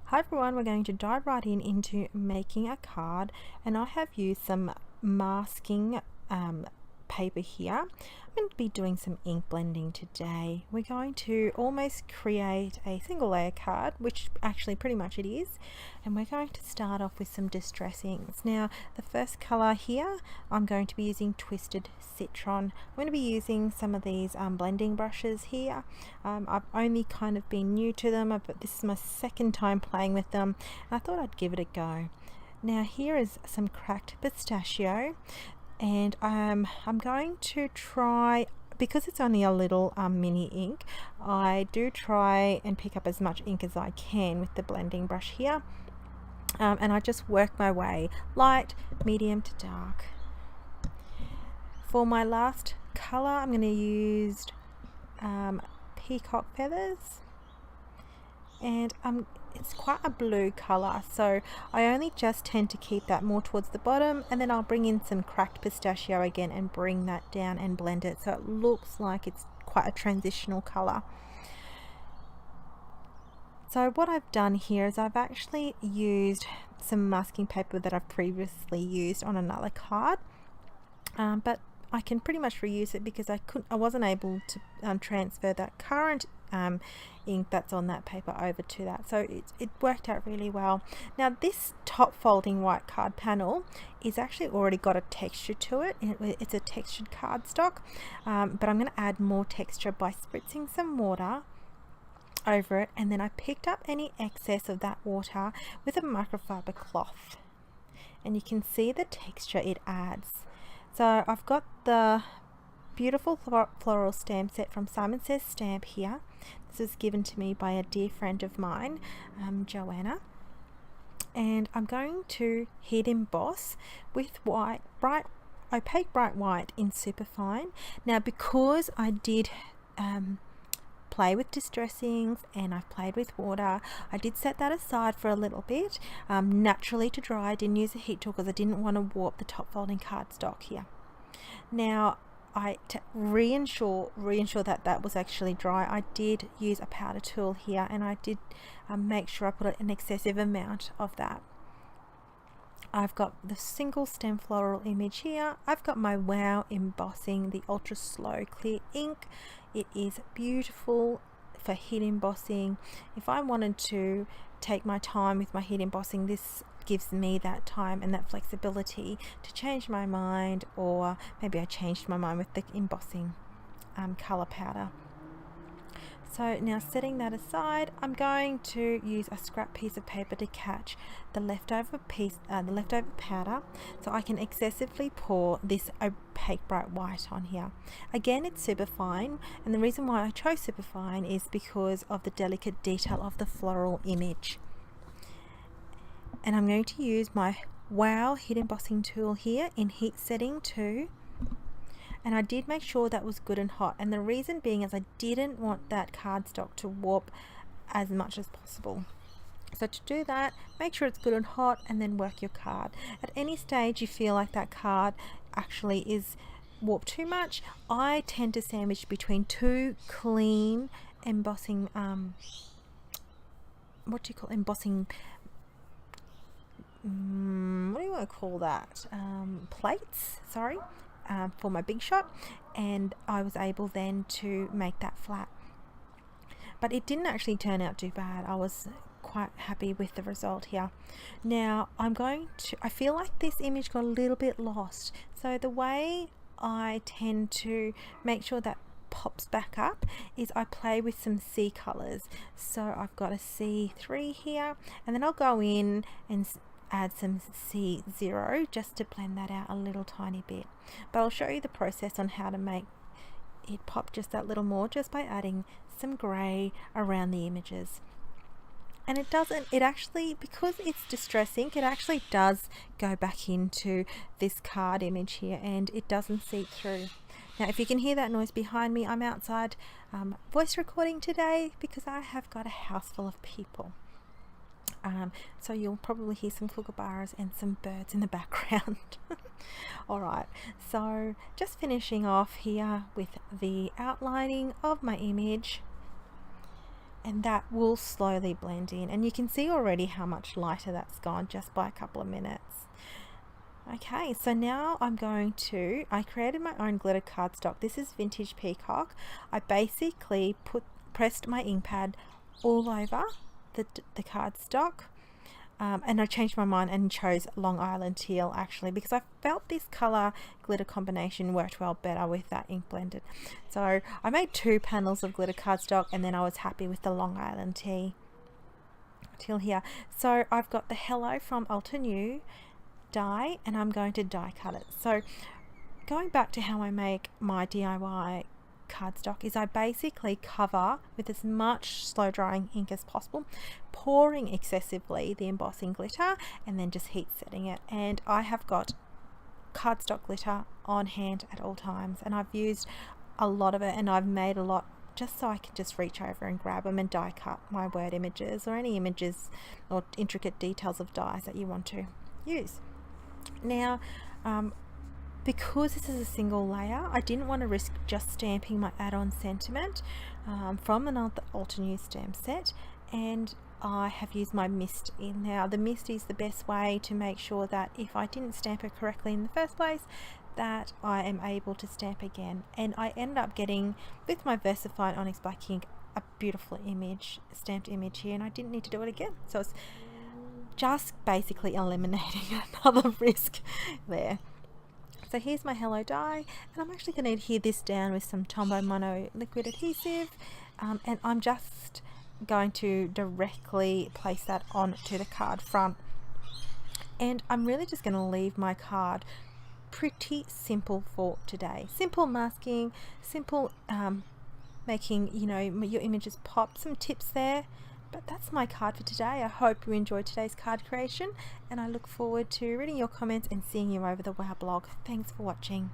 Hi everyone, we're going to dive right into making a card, and I have used some masking paper here. I'm going to be doing some ink blending today. We're going to almost create a single layer card, which actually pretty much it is, and we're going to start off with some distress inks. Now the first color here, I'm going to be using Twisted Citron. I'm going to be using some of these blending brushes here. I've only kind of been new to them, but this is my second time playing with them, and I thought I'd give it a go. Now here is some cracked pistachio, and I'm going to try, because it's only a little mini ink, I do try and pick up as much ink as I can with the blending brush here, and I just work my way light, medium to dark. For my last color, I'm going to use Peacock feathers, and it's quite a blue color, so I only just tend to keep that more towards the bottom, and then I'll bring in some cracked pistachio again and bring that down and blend it so it looks like it's quite a transitional color. So what I've done here is I've actually used some masking paper that I've previously used on another card, but I can pretty much reuse it because I wasn't able to transfer that current ink that's on that paper over to that, so it worked out really well. Now this top folding white card panel is actually already got a texture to it. It's a textured cardstock, but I'm going to add more texture by spritzing some water over it, and then I picked up any excess of that water with a microfiber cloth, and you can see the texture it adds. So I've got the beautiful floral stamp set from Simon Says Stamp here. This was given to me by a dear friend of mine, Joanna, and I'm going to heat emboss with opaque bright white in Superfine. Now because I did play with distress inks and I've played with water, I did set that aside for a little bit naturally to dry. I didn't use a heat tool because I didn't want to warp the top folding cardstock here. Now to reassure that was actually dry, I did use a powder tool here, and I did make sure I put an excessive amount of that. I've got the single stem floral image here. I've got my Wow Embossing, the ultra slow clear ink. It is beautiful for heat embossing. If I wanted to take my time with my heat embossing, this gives me that time and that flexibility to change my mind, or maybe I changed my mind with the embossing color powder. So now setting that aside, I'm going to use a scrap piece of paper to catch the leftover powder, so I can excessively pour this opaque bright white on here. Again, it's Superfine, and the reason why I chose Superfine is because of the delicate detail of the floral image. And I'm going to use my Wow heat embossing tool here in heat setting 2. And I did make sure that was good and hot, and the reason being is I didn't want that cardstock to warp as much as possible. So to do that, make sure it's good and hot, and then work your card. At any stage you feel like that card actually is warped too much, I tend to sandwich between two clean embossing embossing what do you want to call that, plates, sorry, for my big shot, and I was able then to make that flat. But it didn't actually turn out too bad. I was quite happy with the result here. Now I feel like this image got a little bit lost, so the way I tend to make sure that pops back up is I play with some C colors. So I've got a C3 here, and then I'll go in and add some C0 just to blend that out a little tiny bit. But I'll show you the process on how to make it pop just that little more, just by adding some grey around the images. And it actually, because it's distress ink, it actually does go back into this card image here, and it doesn't seep through. Now if you can hear that noise behind me, I'm outside voice recording today because I have got a house full of people. So you'll probably hear some kookaburras and some birds in the background. Alright, so just finishing off here with the outlining of my image. and that will slowly blend in, and you can see already how much lighter that's gone just by a couple of minutes. Okay, so now I created my own glitter cardstock. This is vintage Peacock. I basically pressed my ink pad all over the cardstock, and I changed my mind and chose Long Island Teal actually, because I felt this color glitter combination worked well better with that ink blended. So I made 2 panels of glitter cardstock, and then I was happy with the Long Island Teal here. So I've got the Hello from Altenew die, and I'm going to die cut it. So going back to how I make my DIY cardstock is I basically cover with as much slow drying ink as possible, pouring excessively the embossing glitter, and then just heat setting it. And I have got cardstock glitter on hand at all times, and I've used a lot of it, and I've made a lot just so I can just reach over and grab them and die cut my word images or any images or intricate details of dies that you want to use. Now because this is a single layer, I didn't want to risk just stamping my add-on sentiment from another Altenew stamp set, and I have used my mist in. Now the mist is the best way to make sure that if I didn't stamp it correctly in the first place, that I am able to stamp again. And I ended up getting, with my VersaFine Onyx black ink, a beautiful image, stamped image here, and I didn't need to do it again. So it's just basically eliminating another risk there. So here's my Hello die, and I'm actually going to adhere this down with some Tombow Mono liquid adhesive, and I'm just going to directly place that onto the card front. And I'm really just going to leave my card pretty simple for today. Simple masking, simple making, you know, your images pop. Some tips there. But that's my card for today. I hope you enjoyed today's card creation, and I look forward to reading your comments and seeing you over the WOW blog. Thanks for watching.